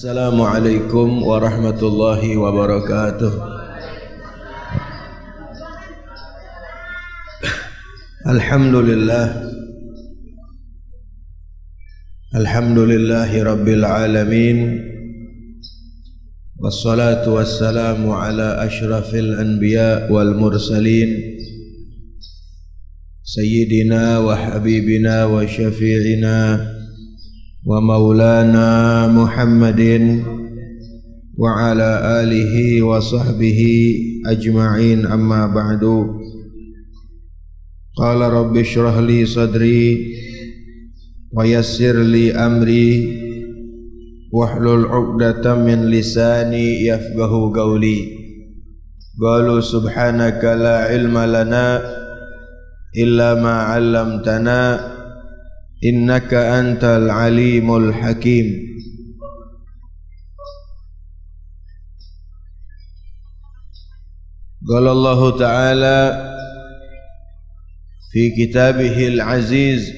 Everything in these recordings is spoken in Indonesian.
Assalamualaikum warahmatullahi wabarakatuh. Alhamdulillahi rabbil alamin. Wassalatu wassalamu ala ashrafil anbiya wal mursalin, sayyidina wa habibina wa syafi'ina wa maulana Muhammadin wa ala alihi wa sahbihi ajma'in, amma ba'du. Qala rabbi shrah li sadri wa yassir li amri wahlul 'uqdatam min lisani yafqahu qawli. Qalu subhanaka la ilma lana illa ma 'allamtana innaka antal alimul hakim. Qala Allah Ta'ala fi kitabihil aziz,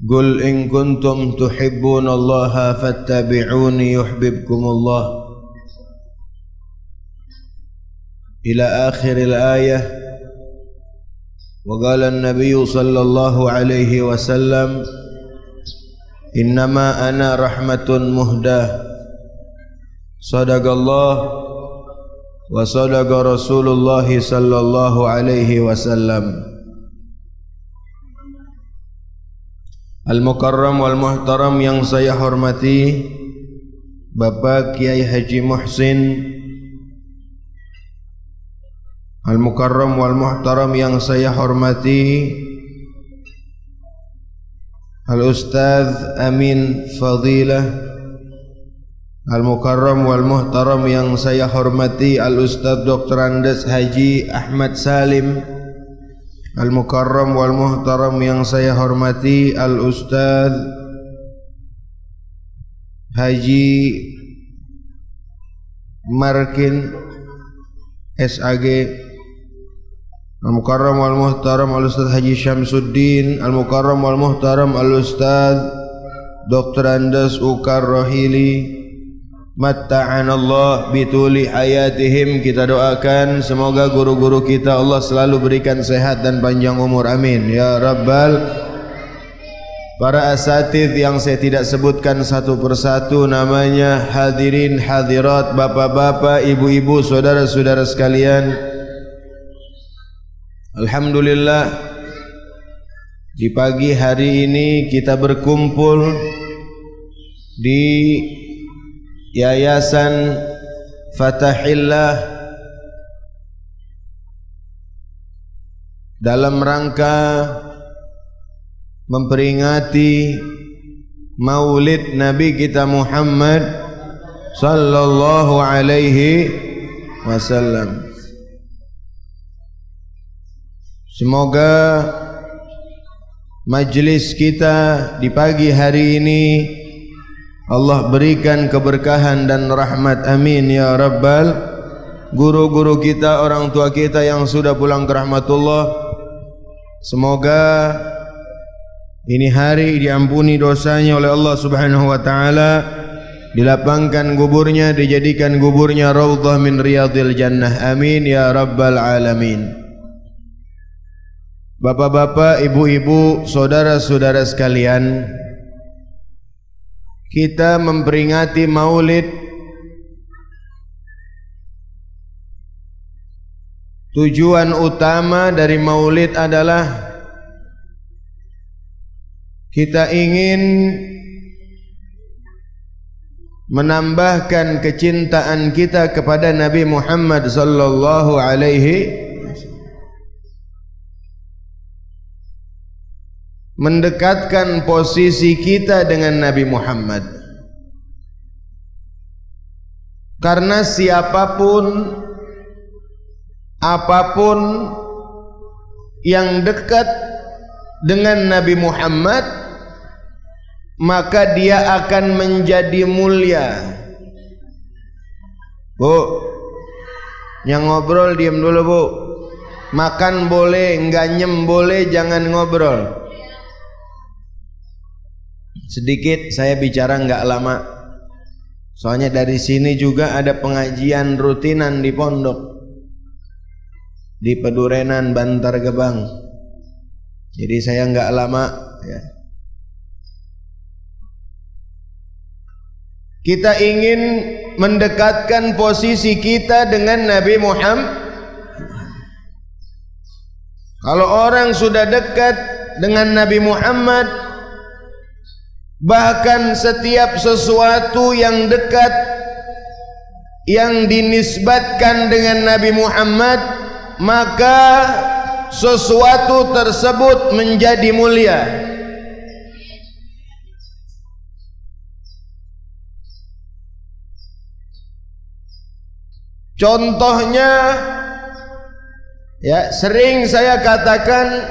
qul in kuntum tuhibbunallaha fattabi'uni yuhibbukumullah, ila akhiril ayah. Wa qala an-nabiy sallallahu alaihi wasallam, innama ana rahmatun muhdah. Sadaqallah wa sadaqa Rasulullah sallallahu alaihi wasallam. Al-Mukarram wal Muhtaram yang saya hormati Bapak Kiai Haji Muhsin, Al-Mukarram wal Muhtaram yang saya hormati Al-Ustadz Amin Fadilah, Al-Mukarram wal Muhtaram yang saya hormati Al-Ustadz Dr. Andes Haji Ahmad Salim, Al-Mukarram wal Muhtaram yang saya hormati Al-Ustadz Haji Markin SAG, Al-Mukarram wal Muhtaram Al-Ustadz Haji Syamsuddin, Al-Mukarram wal Muhtaram Al-Ustadz Dr. Andes Ukar Rohili, matta'anallah bituli hayatihim. Kita doakan semoga guru-guru kita Allah selalu berikan sehat dan panjang umur, amin ya rabbal. Para asatidz yang saya tidak sebutkan satu persatu namanya, hadirin hadirat, bapak-bapak, ibu-ibu, saudara-saudara sekalian, alhamdulillah di pagi hari ini kita berkumpul di Yayasan Fatahillah dalam rangka memperingati Maulid Nabi kita Muhammad sallallahu alaihi wasallam. Semoga majlis kita di pagi hari ini Allah berikan keberkahan dan rahmat, amin ya rabbal. Guru-guru kita, orang tua kita yang sudah pulang ke rahmatullah, semoga ini hari diampuni dosanya oleh Allah subhanahu wa ta'ala, dilapangkan kuburnya, dijadikan kuburnya raudhah min riyadil jannah, amin ya rabbal alamin. Bapak-bapak, ibu-ibu, saudara-saudara sekalian, kita memperingati Maulid. Tujuan utama dari Maulid adalah kita ingin menambahkan kecintaan kita kepada Nabi Muhammad sallallahu alaihi wasallam, mendekatkan posisi kita dengan Nabi Muhammad. Karena siapapun, apapun yang dekat dengan Nabi Muhammad, maka dia akan menjadi mulia. Bu, yang ngobrol diam dulu bu. Makan boleh, enggak nyem boleh, jangan ngobrol. Sedikit saya bicara nggak lama. Soalnya dari sini juga ada pengajian rutinan di pondok di Pedurenan, Bantar Gebang. Jadi saya nggak lama ya. Kita ingin mendekatkan posisi kita dengan Nabi Muhammad. Kalau orang sudah dekat dengan Nabi Muhammad, bahkan setiap sesuatu yang dekat yang dinisbatkan dengan Nabi Muhammad, maka sesuatu tersebut menjadi mulia. Contohnya ya, sering saya katakan,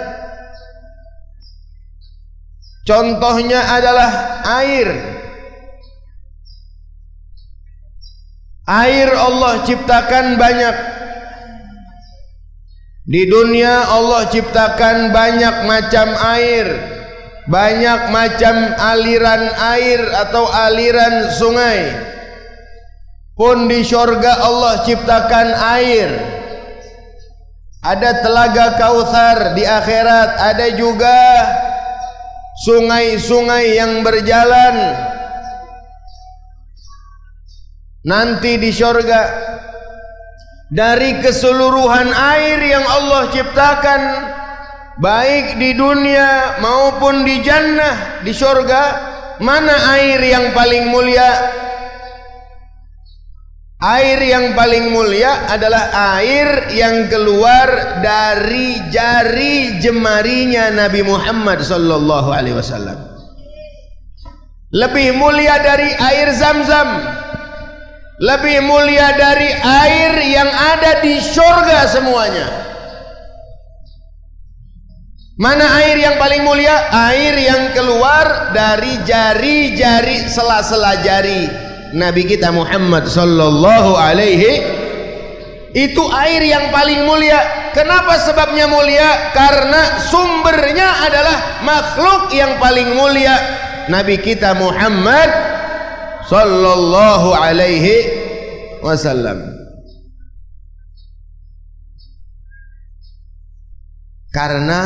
contohnya adalah air. Air Allah ciptakan banyak. Di dunia Allah ciptakan banyak macam air, banyak macam aliran air atau aliran sungai. Pun di surga Allah ciptakan air. Ada telaga Kautsar di akhirat, ada juga sungai-sungai yang berjalan nanti di surga. Dari keseluruhan air yang Allah ciptakan, baik di dunia maupun di jannah, di surga, mana air yang paling mulia? Air yang paling mulia adalah air yang keluar dari jari jemarinya Nabi Muhammad sallallahu alaihi wasallam. Lebih mulia dari air Zam-Zam, lebih mulia dari air yang ada di surga semuanya. Mana air yang paling mulia? Air yang keluar dari jari-jari, sela-sela jari Nabi kita Muhammad sallallahu alaihi. Itu air yang paling mulia. Kenapa sebabnya mulia? Karena sumbernya adalah makhluk yang paling mulia, Nabi kita Muhammad sallallahu alaihi wasallam. Karena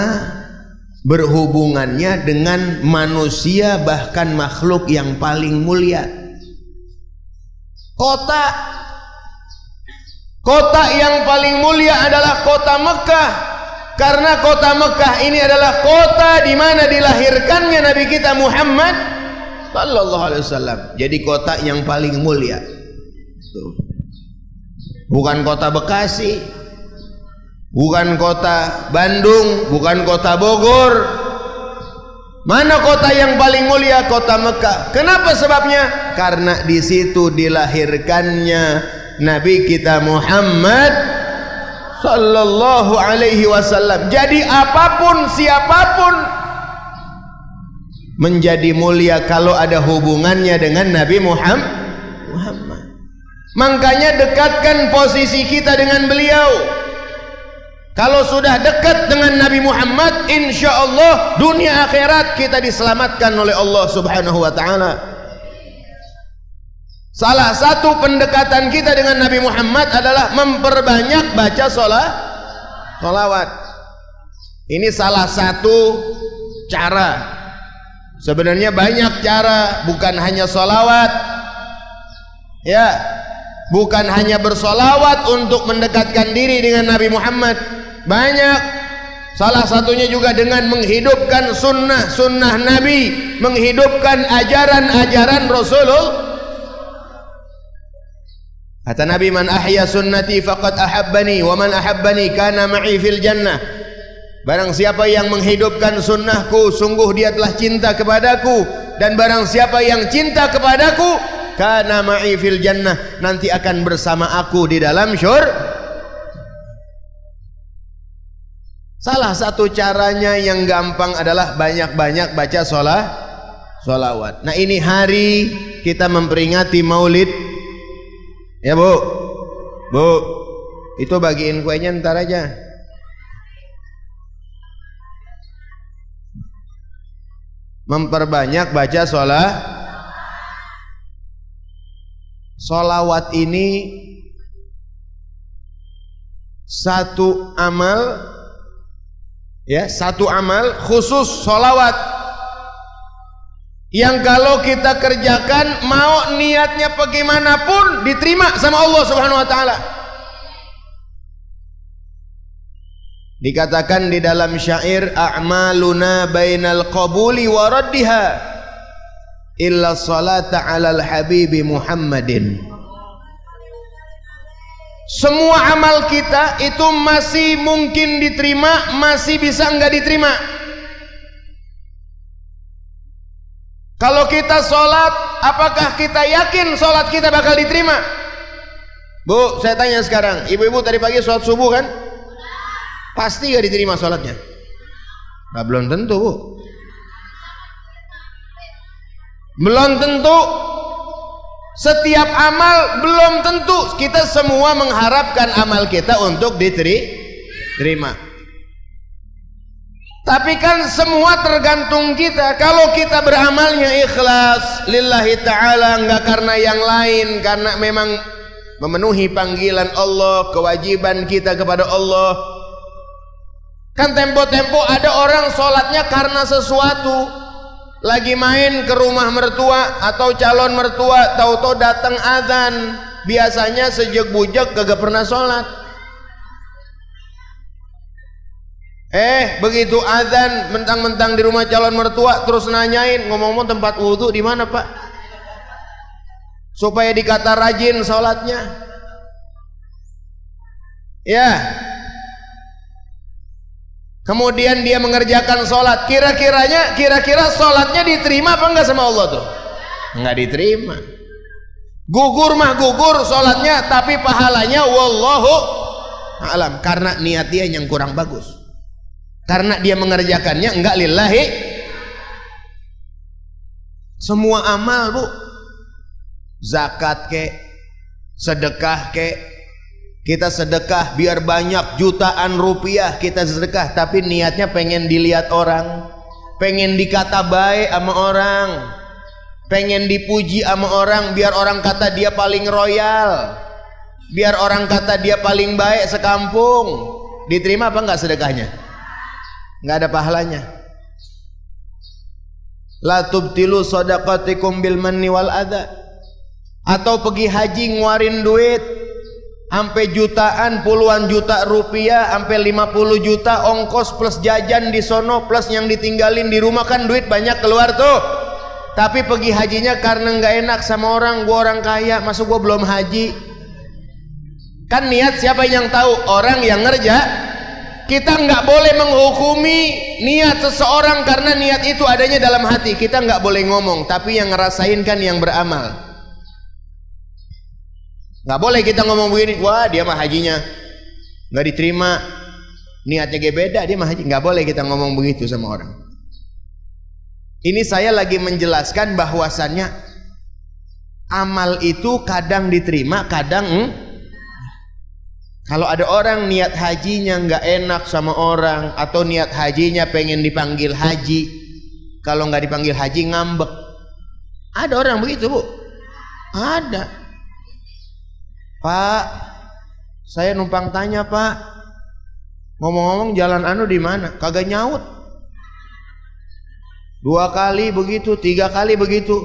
berhubungannya dengan manusia, bahkan makhluk yang paling mulia. Kota yang paling mulia adalah kota Mekah, karena kota Mekah ini adalah kota di mana dilahirkannya Nabi kita Muhammad sallallahu alaihi wasallam. Jadi kota yang paling mulia. Bukan kota Bekasi, bukan kota Bandung, bukan kota Bogor. Mana kota yang paling mulia? Kota Mekah. Kenapa sebabnya? Karena di situ dilahirkannya Nabi kita Muhammad sallallahu alaihi wasallam. Jadi apapun siapapun menjadi mulia kalau ada hubungannya dengan Nabi Muhammad. Makanya dekatkan posisi kita dengan beliau. Kalau sudah dekat dengan Nabi Muhammad, insya Allah dunia akhirat kita diselamatkan oleh Allah subhanahu wa ta'ala. Salah satu pendekatan kita dengan Nabi Muhammad adalah memperbanyak baca sholawat. Ini salah satu cara. Sebenarnya banyak cara, bukan hanya sholawat ya, bukan hanya bersolawat untuk mendekatkan diri dengan Nabi Muhammad. Banyak. Salah satunya juga dengan menghidupkan sunnah Nabi, menghidupkan ajaran-ajaran Rasulullah. Kata Nabi, man ahya sunnati faqad ahabbani wa man ahabbani kana ma'i fil jannah. Barang siapa yang menghidupkan sunnahku, sungguh dia telah cinta kepadaku, dan barang siapa yang cinta kepadaku, kana ma'i fil jannah, nanti akan bersama aku di dalam syurga. Salah satu caranya yang gampang adalah banyak-banyak baca sholawat. Nah, ini hari kita memperingati Maulid. Ya Bu, itu bagiin kuenya ntar aja. memperbanyak baca sholawat ini satu amal, ya, satu amal khusus sholawat yang kalau kita kerjakan mau niatnya bagaimanapun diterima sama Allah Subhanahu wa taala. Dikatakan di dalam syair, a'maluna bainal qabuli wa raddiha illa salata 'alal habibi Muhammadin. Semua amal kita itu masih mungkin diterima, masih bisa enggak diterima. Kalau kita sholat, apakah kita yakin sholat kita bakal diterima? Bu, saya tanya sekarang, ibu-ibu tadi pagi sholat subuh kan? Pasti gak diterima sholatnya? Nah, belum tentu, Bu. Belum tentu. Setiap amal belum tentu. Kita semua mengharapkan amal kita untuk diterima. Tapi kan semua tergantung kita. Kalau kita beramalnya ikhlas lillahi ta'ala, enggak karena yang lain, karena memang memenuhi panggilan Allah, kewajiban kita kepada Allah. Kan tempo-tempo ada orang sholatnya karena sesuatu, lagi main ke rumah mertua atau calon mertua, tahu-tahu datang azan, biasanya sejak bujak kagak pernah sholat. Begitu azan mentang-mentang di rumah calon mertua terus nanyain, ngomong-ngomong tempat wudhu di mana Pak? Supaya dikata rajin sholatnya. Ya. Kemudian dia mengerjakan sholat, kira-kira sholatnya diterima apa enggak sama Allah tuh? Enggak diterima. Gugur mah gugur sholatnya, tapi pahalanya wallahu a'lam, karena niat dia yang kurang bagus, karena dia mengerjakannya enggak lillahi. Semua amal, Bu, zakat kek, sedekah kek, kita sedekah biar banyak jutaan rupiah kita sedekah, tapi niatnya pengen dilihat orang, pengen dikata baik sama orang, pengen dipuji sama orang, biar orang kata dia paling royal, biar orang kata dia paling baik sekampung. Diterima apa enggak sedekahnya? Enggak ada pahalanya. La tubtilu shadaqatikum bil manni wal adha. Atau pergi haji ngeluarin duit sampai jutaan, puluhan juta rupiah, sampai 50 juta ongkos plus jajan di sono plus yang ditinggalin di rumah, kan duit banyak keluar tuh. Tapi pergi hajinya karena nggak enak sama orang, gua orang kaya, masuk gua belum haji. Kan niat siapa yang tahu? Orang yang ngerja. Kita nggak boleh menghukumi niat seseorang karena niat itu adanya dalam hati. Kita nggak boleh ngomong, tapi yang ngerasain kan yang beramal. Nggak boleh kita ngomong begini, wah dia mah hajinya nggak diterima, niatnya gak beda, dia mah haji. Nggak boleh kita ngomong begitu sama orang. Ini saya lagi menjelaskan bahwasannya amal itu kadang diterima, kadang kalau ada orang niat hajinya nggak enak sama orang, atau niat hajinya pengen dipanggil haji, kalau nggak dipanggil haji ngambek. Ada orang begitu, Bu. Ada. Pak, saya numpang tanya Pak, ngomong-ngomong jalan anu di mana? Kagak nyaut. 2 kali begitu, 3 kali begitu,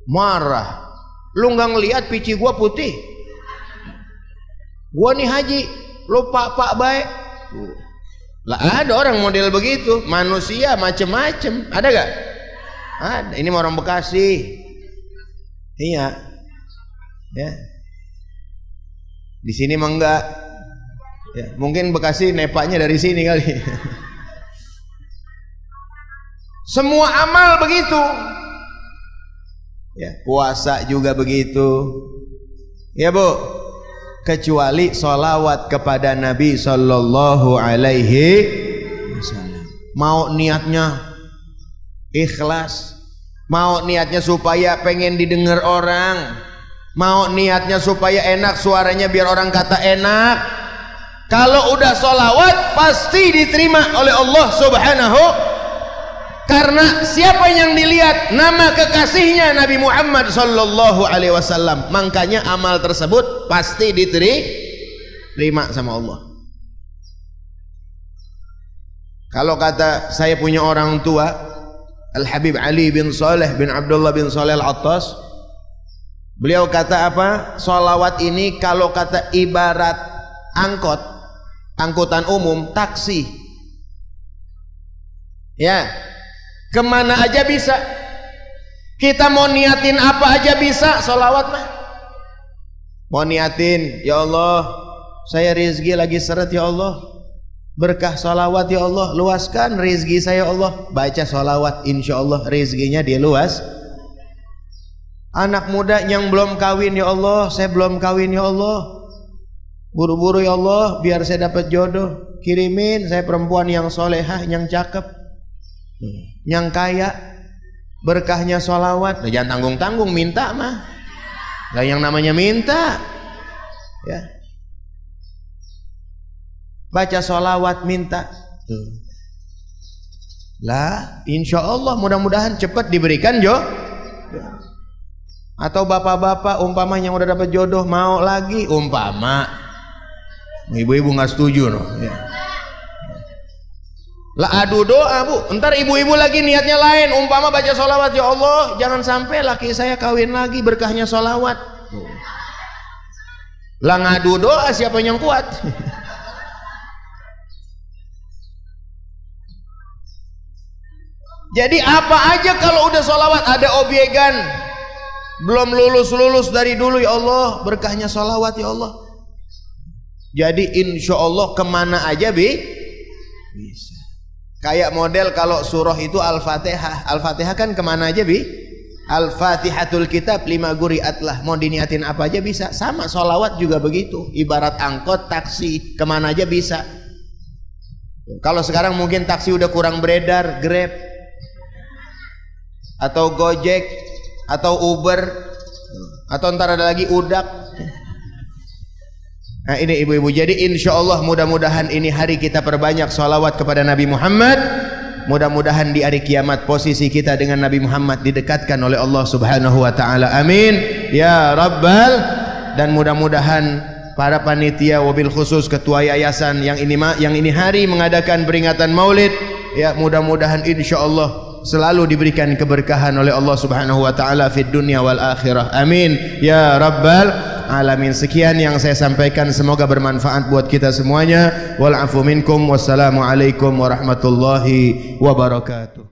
marah. Lu nggak ngelihat pici gua putih? Gua nih haji, lu pak baik. Lah ada orang model begitu, manusia macem-macem, ada gak? Ada. Ini orang Bekasi. Iya, ya. Di sini mah enggak, ya, mungkin Bekasi nepaknya dari sini kali. Semua amal begitu, ya, puasa juga begitu, ya Bu, kecuali sholawat kepada Nabi Sallallahu Alaihi Wasallam. Mau niatnya ikhlas, mau niatnya supaya pengen didengar orang, mau niatnya supaya enak suaranya biar orang kata enak. Kalau udah sholawat pasti diterima oleh Allah Subhanahu. Karena siapa yang dilihat? Nama kekasihnya Nabi Muhammad sallallahu alaihi wasallam. Makanya amal tersebut pasti diterima sama Allah. Kalau kata saya punya orang tua, Al-Habib Ali bin Saleh bin Abdullah bin Saleh Al-Attas, beliau kata apa? Sholawat ini kalau kata ibarat angkutan umum, taksi, ya, kemana aja bisa. Kita mau niatin apa aja bisa. Sholawat mah mau niatin, ya Allah, saya rezeki lagi seret, ya Allah, berkah sholawat, ya Allah, luaskan rezeki saya, ya Allah. Baca sholawat, insya Allah rezekinya dia luas. Anak muda yang belum kawin, ya Allah, saya belum kawin, ya Allah, buru-buru, ya Allah, biar saya dapat jodoh. Kirimin saya perempuan yang solehah, yang cakep, yang kaya, berkahnya sholawat. Nah, jangan tanggung-tanggung minta mah. Nah, yang namanya minta, ya, baca sholawat minta. Lah, insya Allah mudah-mudahan cepat diberikan Atau bapak-bapak umpama yang udah dapat jodoh mau lagi, umpama ibu-ibu nggak setuju, no, ya. Lah adu doa, Bu. Ntar ibu-ibu lagi niatnya lain, umpama baca sholawat, ya Allah, jangan sampai laki saya kawin lagi, berkahnya sholawat. Lah ngadu doa, siapa yang kuat? Jadi apa aja kalau udah sholawat ada obyegan, belum lulus dari dulu, ya Allah, berkahnya sholawat, ya Allah. Jadi insya Allah kemana aja bisa. Kayak model kalau surah itu Al-Fatihah. Al-Fatihah kan kemana aja Al-Fatihatul kitab 5 guriat lah. Mau diniatin apa aja bisa. Sama sholawat juga begitu. Ibarat angkot, taksi, kemana aja bisa. Kalau sekarang mungkin taksi udah kurang beredar, Grab atau Gojek atau Uber, atau ntar ada lagi Udak. Nah ini ibu-ibu, jadi insya Allah mudah-mudahan ini hari kita perbanyak sholawat kepada Nabi Muhammad. Mudah-mudahan di hari kiamat posisi kita dengan Nabi Muhammad didekatkan oleh Allah subhanahu wa ta'ala. Amin ya Rabbal. Dan mudah-mudahan para panitia, wabil khusus ketua yayasan yang ini hari mengadakan peringatan maulid, ya, mudah-mudahan insya Allah selalu diberikan keberkahan oleh Allah subhanahu wa ta'ala fid dunya wal akhirah. Amin ya Rabbal alamin. Sekian yang saya sampaikan, semoga bermanfaat buat kita semuanya. Wal afu minkum, wassalamu alaikum warahmatullahi wabarakatuh.